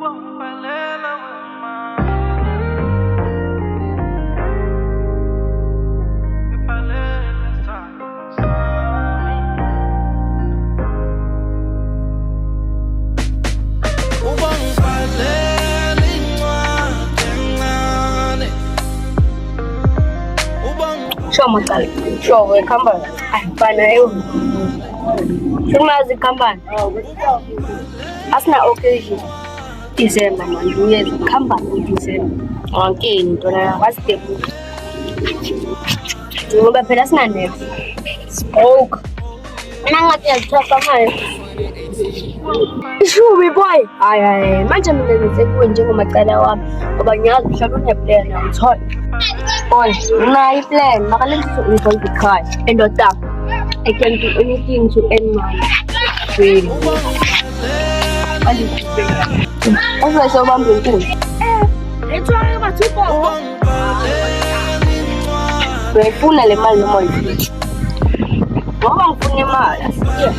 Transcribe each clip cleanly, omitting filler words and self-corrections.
Sure, Matal. Sure, we come back. Panayo. Sumazi company. Asina occasion. December man. Yes, company December. Okay, ntona wasite. Ngoba phela sina next. Spoke. Mina ngathi yazithoka manje. Ishubi boy. Hayi, manje mina ngize kuwe njengomacala wami. Ngoba ngiyazi mhlawumbe uneplan ngithola. Boy, my plan, makalensisa umfowethu ekhaya. Endoda, I can do anything to earn money. Really. That's why I'm doing good. Ngifuna le mali noma yini. Ngoba ngifuna imali, asiye.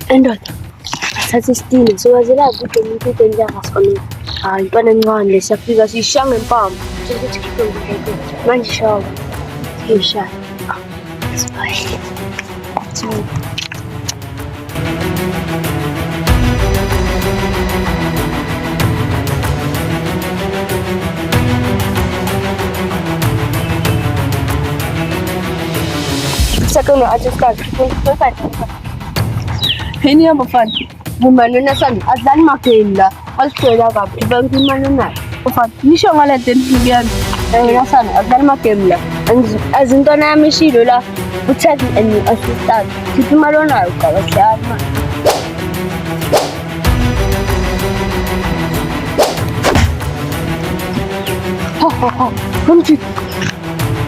Endoda, athathe isitile siwazela ukuthi umuntu udenja ngasona. Hayi ntwana encane siyafika siyishanga empama. Ukuthi khiphe ngeke. Manje shawo. Isha. Sibahle. Second, I just got 25. Ini yang bufan. Gimana nasan? Azan makin lah. Australia kap. Ibang gimana nak? Bufan. Ni siya ngalatin hinggan. Nasan? Azan makin lah. Azin to na misi dola. Buchat ni assistant. Kita malu nak kau siapa? Ha. Kunci.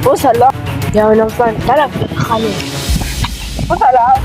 Oh salah. Jangan nampak. Salah. Kali. Oh salah.